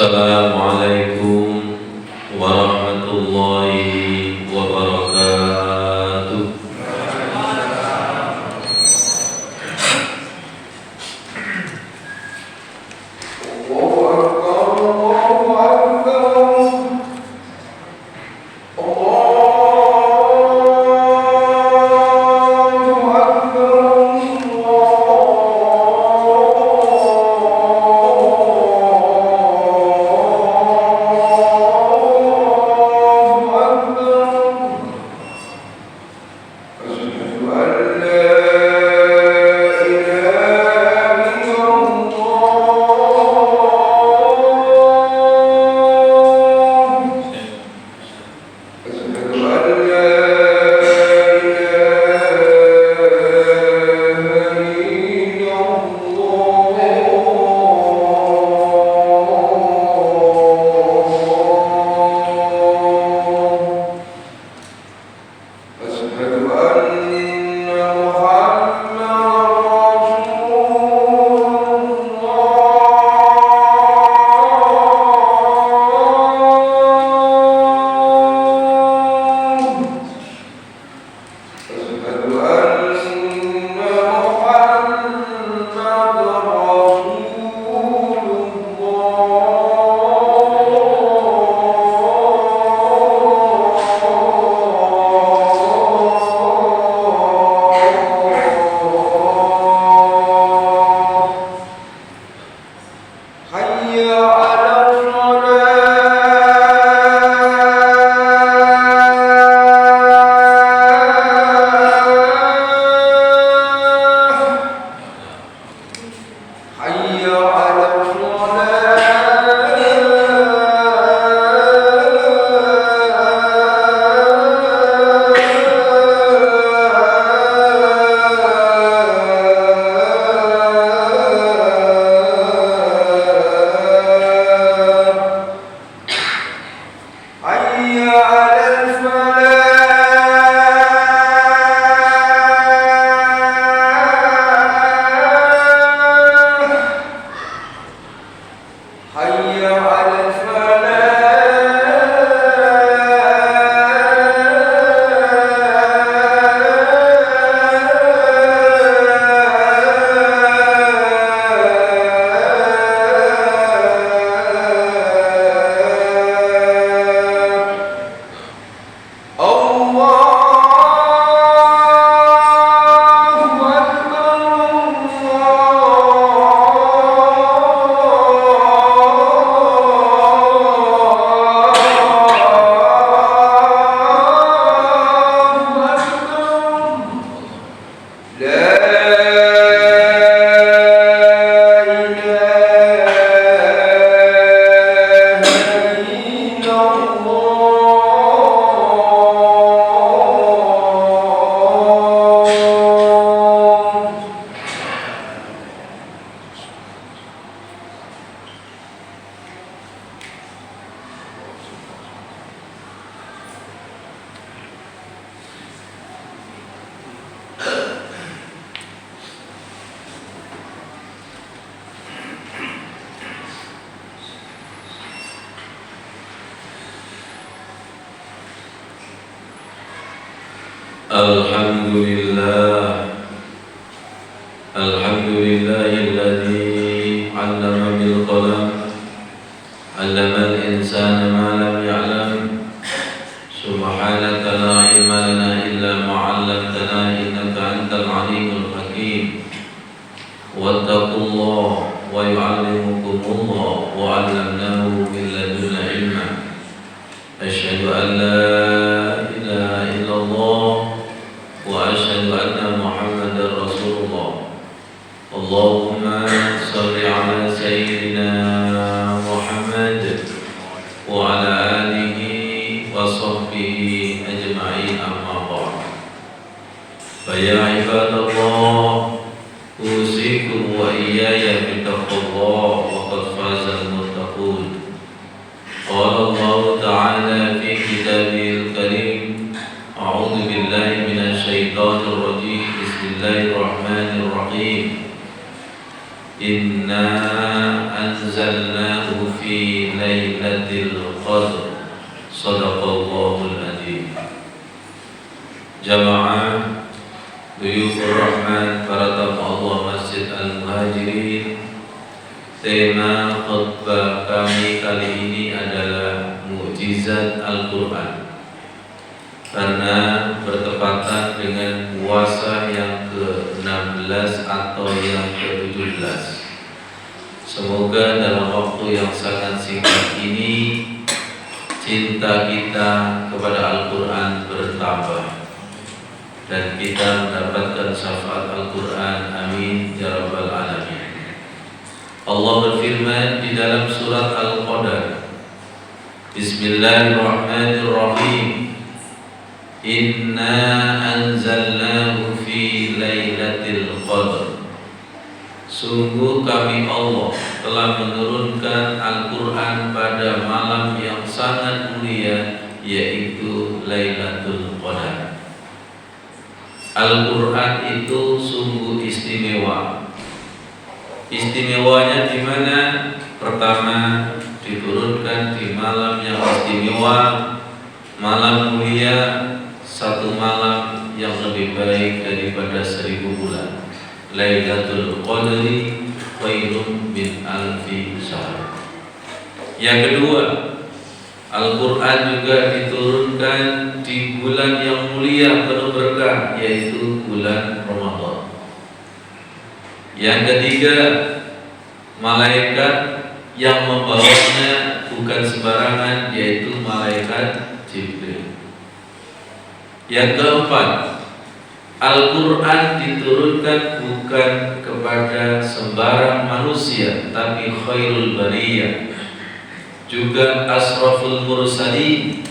Assalamualaikum warahmatullahi wabarakatuh. Alhamdulillahilladzi 'allama bil qalam 'allamal insana ma lam ya'lam. Subhanaka la ilma lana illa ma 'allamtana innaka antal 'alimul hakim. Wattaqullaha wa yu'allimukumullah wa 'allamnahu min ladunna ilma. Asyhadu an la ilaha illallah wa asyhadu anna Muhammadar Rasulullah. Allahumma salli ala sayyidina Muhammad wa ala alihi wa sahbihi ajma'in, amma ba'd. Fa ya ibadallah, usikum wa iyaya bittaqwallah wa qad fazal muttaqun. Qala Allah ta'ala fi kitabihil karim, a'udzu billahi minasy syaithanir rajim. Bismillahirrahmanirrahim. Inna anzalnahu fi fi lailatul qadr. Shadaqallahul adzim. Jamaah Duyufur Rahman, para tamu Allah Masjid Al-Muhajirin, tema khutbah kami kali ini adalah mukjizat Al-Quran, karena bertepatan dengan puasa yang ke-16 atau yang ke-17. Semoga dalam waktu yang sangat singkat ini cinta kita kepada Al-Quran bertambah dan kita mendapatkan syafaat Al-Quran. Amin ya rabbal alamin. Allah berfirman di dalam surat Al-Qadr, Bismillahirrahmanirrahim, Inna anzalnahu fi lailatul qadr. Sungguh kami Allah telah menurunkan Al-Quran pada malam yang sangat mulia, yaitu Lailatul Qadar. Al-Quran itu sungguh istimewa. Istimewanya di mana? Pertama, diturunkan di malam yang istimewa, malam mulia, satu malam yang lebih baik daripada 1000 bulan. Lailatul Qadri khairun min alfi syahr. Yang kedua, Al-Quran juga diturunkan di bulan yang mulia penuh berkah, yaitu bulan Ramadan. Yang ketiga, malaikat yang membawanya bukan sembarangan, yaitu malaikat Jibril. Yang keempat, Al-Quran diturunkan bukan kepada sembarang manusia, tapi khairul bariyah, juga asraful mursalin,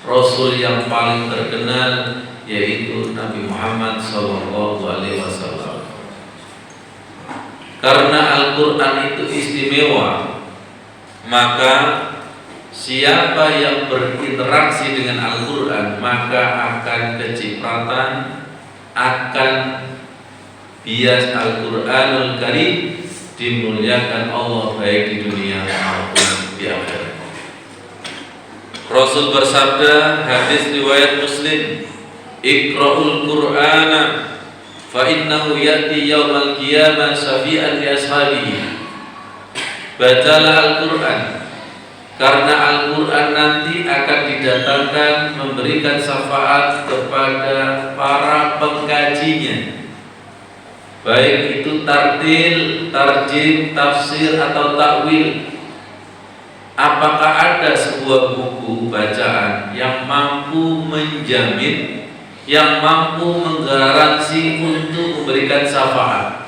Rasul yang paling terkenal, yaitu Nabi Muhammad SAW. Karena Al-Quran itu istimewa, maka siapa yang berinteraksi dengan Al-Quran maka akan kecipratan, akan bias Al-Quranul Karim, dimuliakan Allah baik di dunia maupun di akhirat. Rasul bersabda, hadis riwayat Muslim, Iqra'ul Qur'ana fa innahu ya'ti yaumal qiyamah syafi'an li ashabihi. Bacalah Al-Quran, karena Al-Quran nanti akan didatangkan memberikan syafaat kepada para pengkajinya, baik itu tartil, tarjim, tafsir atau takwil. Apakah ada sebuah buku bacaan yang mampu menjamin, yang mampu menggaransi untuk memberikan syafaat?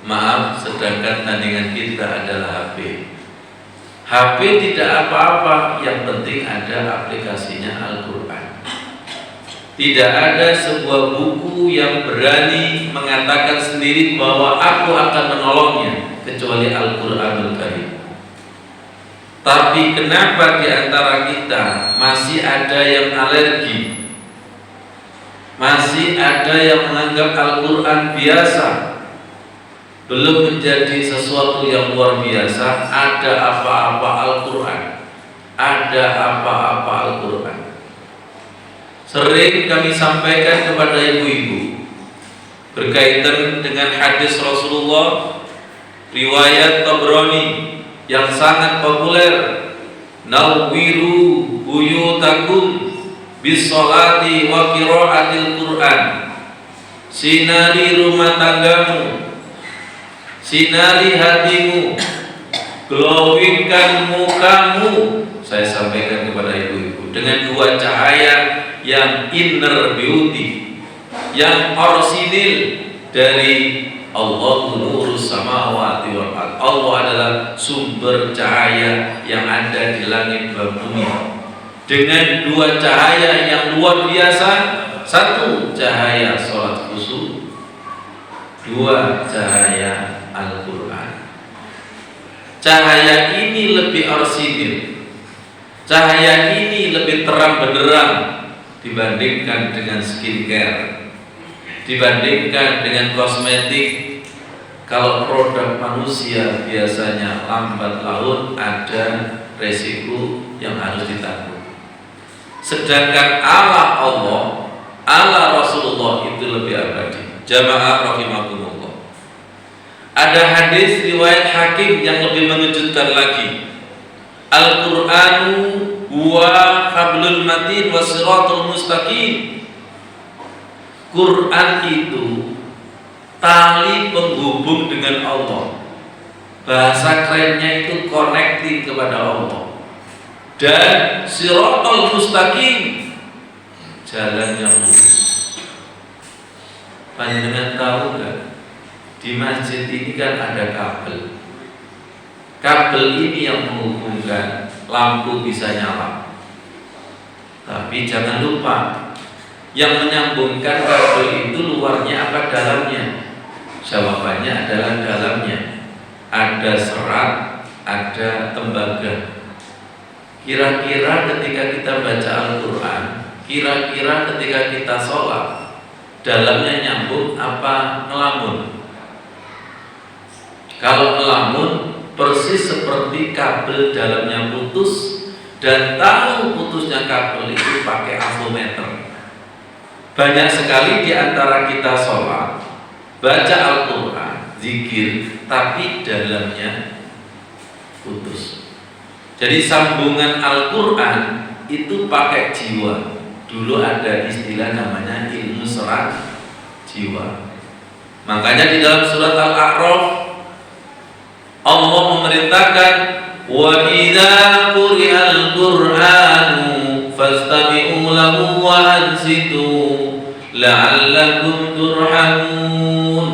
Maaf, sedangkan tandingan kita adalah HP. HP tidak apa-apa, yang penting ada aplikasinya Al-Quran. Tidak ada sebuah buku yang berani mengatakan sendiri bahwa aku akan menolongnya, kecuali Al-Quranul Karim. Tapi kenapa di antara kita masih ada yang alergi, masih ada yang menganggap Al-Quran biasa, belum menjadi sesuatu yang luar biasa? Ada apa-apa Al-Quran? Ada apa-apa Al-Quran? Sering kami sampaikan kepada ibu-ibu berkaitan dengan hadis Rasulullah riwayat Tabrani yang sangat populer, nawwiru buyutakum bisolati wa qiraatil Quran. Sinari rumah tanggamu, sinari hatimu, glowingkan mukamu. Saya sampaikan kepada ibu-ibu dengan dua cahaya yang inner beauty, yang orsinil dari Allah, nurus samawati wal ardh. Allah adalah sumber cahaya yang ada di langit dan bumi. Dengan dua cahaya yang luar biasa, satu cahaya sholat khusyuk, dua cahaya Al-Quran. Cahaya ini lebih orsinil, cahaya ini lebih terang benderang dibandingkan dengan skincare, dibandingkan dengan kosmetik. Kalau produk manusia biasanya lambat laun, ada resiko yang harus ditanggung. Sedangkan Allah, Allah Rasulullah itu lebih abadi. Jamaah rahimakumullah. Ada hadis riwayat Hakim yang lebih mengejutkan lagi. Al-Qur'anu huwa hablul matin wa siratul mustaqim. Quran itu tali penghubung dengan Allah. Bahasa kerennya itu connecting kepada Allah. Dan siratul mustaqim, jalan yang lurus. Panjenengan tahu nggak? Di masjid ini kan ada kabel. Kabel ini yang menghubungkan, lampu bisa nyala. Tapi jangan lupa, yang menyambungkan kabel itu luarnya apa dalamnya? Jawabannya adalah dalamnya. Ada serat, ada tembaga. Kira-kira ketika kita baca Al-Quran, kira-kira ketika kita sholat, dalamnya nyambung apa ngelamun? Kalau ngelamun, persis seperti kabel dalamnya putus, dan tahu putusnya kabel itu pakai avometer. Banyak sekali di antara kita sholat, baca Al-Quran, zikir, tapi dalamnya putus. Jadi sambungan Al-Quran itu pakai jiwa. Dulu ada istilah namanya ilmu serat jiwa. Makanya di dalam surat Al-A'raf Allah memerintahkan, wa idza quri'al Qur'anu fastami'u lahu wa ansitu la'allakum turhamun.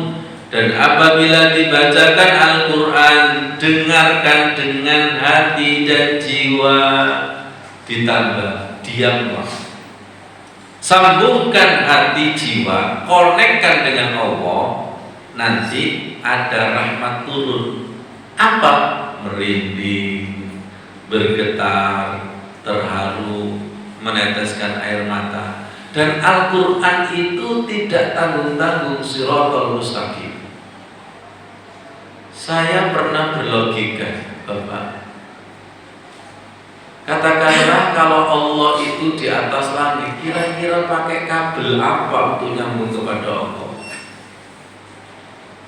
Dan apabila dibacakan Al-Quran, dengarkan dengan hati dan jiwa. Ditambah, diamlah. Sambungkan hati jiwa, konekkan dengan Allah, nanti ada rahmat turun. Apa? Merinding, bergetar, terharu, meneteskan air mata. Dan Al-Quran itu tidak tanggung-tanggung, siratal mustaqim. Saya pernah berlogika, Bapak. Katakanlah kalau Allah itu di atas langit, kira-kira pakai kabel apa untuk nyambung kepada Allah?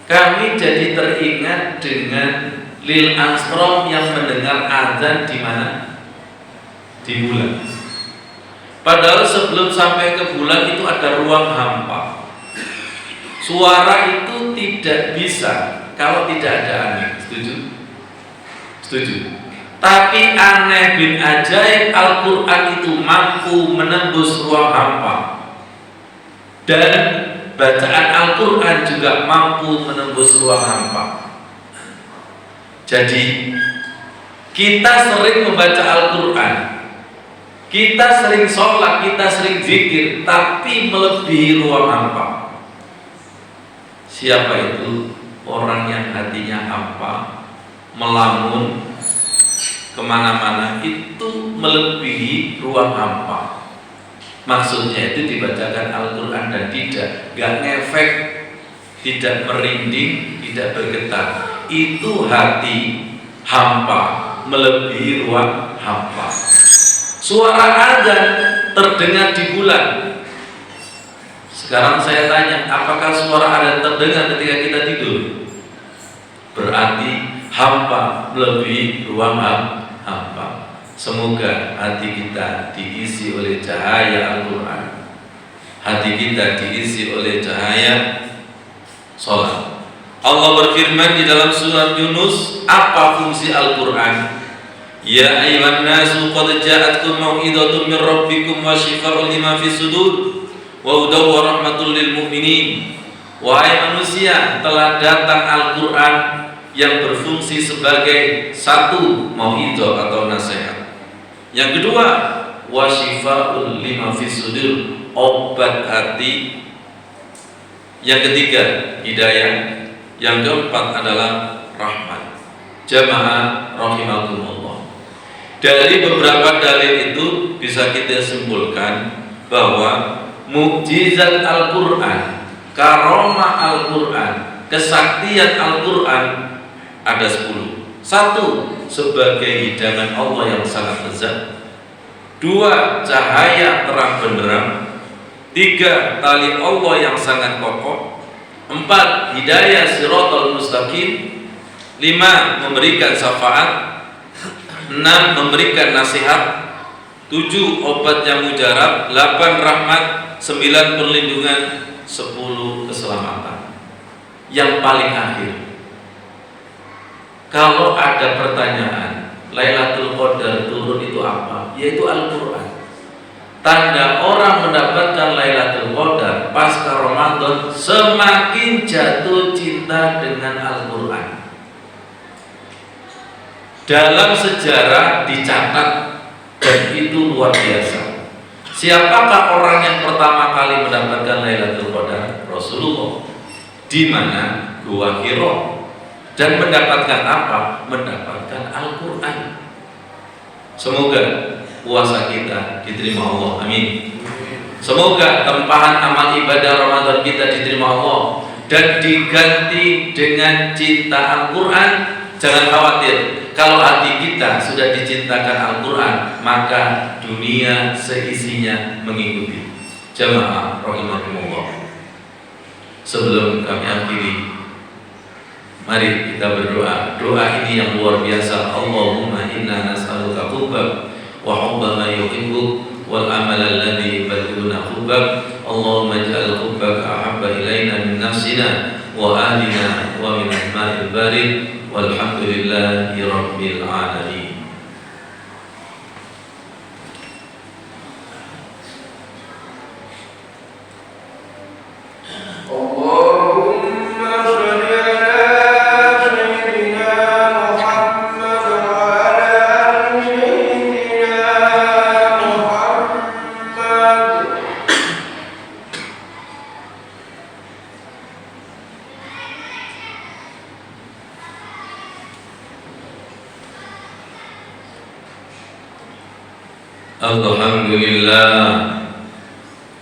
Kami jadi teringat dengan Neil Armstrong yang mendengar azan di mana? Di bulan. Padahal sebelum sampai ke bulan itu ada ruang hampa. Suara itu tidak bisa kalau tidak ada angin. Setuju? Setuju. Tapi aneh bin ajaib, Al-Quran itu mampu menembus ruang hampa. Dan bacaan Al-Quran juga mampu menembus ruang hampa. Jadi kita sering membaca Al-Quran, kita sering sholat, kita sering zikir, tapi melebihi ruang hampa. Siapa itu? Orang yang hatinya hampa, melamun kemana-mana, itu melebihi ruang hampa. Maksudnya itu dibacakan Al-Quran dan gak ngefek, tidak merinding, tidak bergetar. Itu hati hampa, melebihi ruang hampa. Suara azan terdengar di bulan. Sekarang saya tanya, apakah suara azan terdengar ketika kita tidur? Berarti hampa melebihi ruang hampa. Semoga hati kita diisi oleh cahaya Al-Quran, hati kita diisi oleh cahaya sholat. Allah berfirman di dalam surat Yunus, apa fungsi Al-Quran? Ya ayyuhan nasu qad ja'atkum mau'izatun min rabbikum wa shifaa'un lima fis sudur wa hudaw wa rahmatul lil mu'minin. Wahai manusia, telah datang Al-Quran yang berfungsi sebagai satu, mau'izah atau nasihat. Yang kedua, wa shifaa'un lima fis sudur, obat hati. Yang ketiga, hidayah. Yang keempat adalah rahmat. Jamaah rahimakumullah. Dari beberapa dalil itu bisa kita simpulkan bahwa mukjizat Al-Quran, karomah Al-Quran kesaktian Al-Quran ada 10. 1. Sebagai hidangan Allah yang sangat lezat. 2. Cahaya terang benderang. 3. Tali Allah yang sangat kokoh. 4. Hidayah siratal mustaqim. 5. Memberikan syafaat. 6. Memberikan nasihat. 7. Obat yang mujarab. 8. Rahmat. 9. Perlindungan. 10. Keselamatan. Yang paling akhir, kalau ada pertanyaan Lailatul Qadar turun itu apa? Yaitu Al-Quran. Tanda orang mendapatkan Lailatul Qadar pasca Ramadan semakin jatuh cinta dengan Al-Quran. Dalam sejarah dicatat, dan itu luar biasa. Siapakah orang yang pertama kali mendapatkan Lailatul Qadar? Rasulullah. Di mana? Gua Hira. Dan mendapatkan apa? Mendapatkan Al-Quran. Semoga puasa kita diterima Allah. Amin. Semoga tempahan amal ibadah Ramadan kita diterima Allah dan diganti dengan cinta Al-Quran. Jangan khawatir, kalau hati kita sudah dicintakan Al-Quran, maka dunia seisinya mengikuti. Jamaah rahimakumullah. Sebelum kami akhiri, mari kita berdoa. Doa ini yang luar biasa. Allahumma inna nas'aluka hubbak wa hubba ma yuhibbuk wal amal alladhi yubadiluna hubbak. Allahumma ij'al hubbak ahabba ilaina min nafsina wa ahlina wa min al-ma'il barid. Walhamdulillahi rabbil alamin.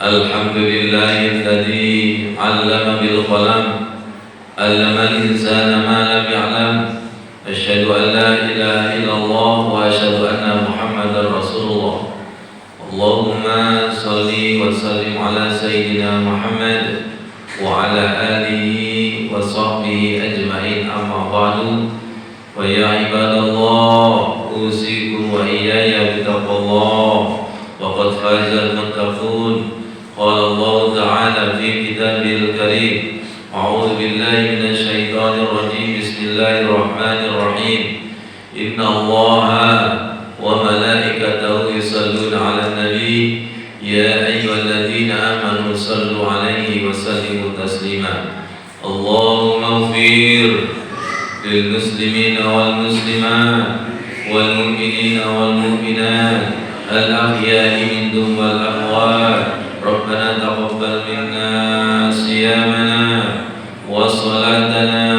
Alhamdulillahilladzi 'allama bil qalam 'allamal insana ma lam ya'lam. Asyhadu an la ilaha illallah wa asyhadu anna Muhammadar Rasulullah. Allahumma shalli wa sallim ala sayyidina Muhammad wa ala alihi wa sahbihi ajma'in, amma ba'du. Wa ya ibadallah, usikum wa iyaya bitaqwallah. Waqad fazal muttaqun. Qala Allah Ta'ala fi kitabil karim. A'udzu billahi minasy syaithanir rajim. Bismillahirrahmanirrahim. Inna Allaha wa malaikatahu yusalluna 'alan nabi. Ya ayyuhalladzina amanu sallu 'alaihi wa sallimu taslima. Allahumma ighfir lil muslimina wal muslimat wal mu'minina wal mu'minat al-ahya'i minhum wal amwat. Rabbana taqabbal minna siyamana wa salatana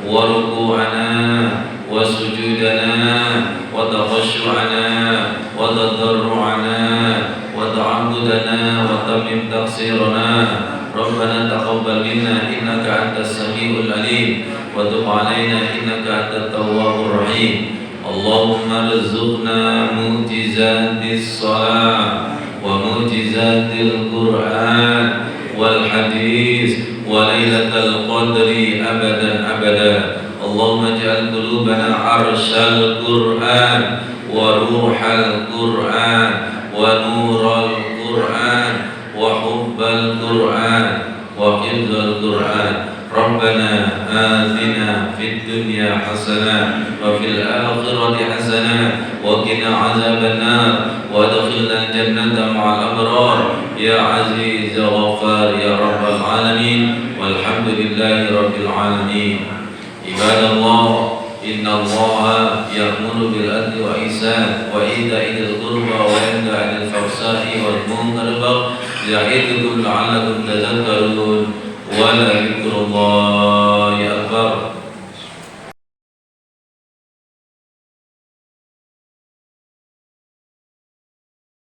wa ruku'ana wa sujudana wa takhashu'ana wa tadarru'ana wa ta'abbudana wa tamim taqsirana. Rabbana taqabbal minna innaka antas samiul alim wa tub 'alaina innaka antat tawwabur rahim. Allahumma rizqna mu'jizatis shalah wa mu'jizatil Qur'an wal hadis wa lailatul qadri abadan abada. Allahumma ij'al qulubana 'arsyal Qur'an wa ruhal Qur'an wa nural Qur'an wa hubbal Qur'an wa hifdzal Qur'an. Rabbana atina fid dunya hasanah wa fil akhirati hasanah wa qina azabannar wa adkhilna jannata ma'al abrar ya aziz ya ghaffar ya rabbal alamin. Walhamdulillahi rabbil alamin. Ibadallah, inna Allaha ya'muru bil adli wa ihsan wa ita'i dzil qurba wa yanha 'anil fahsai wal munkari ya'idukum la'allakum tadhakkarun. Wa la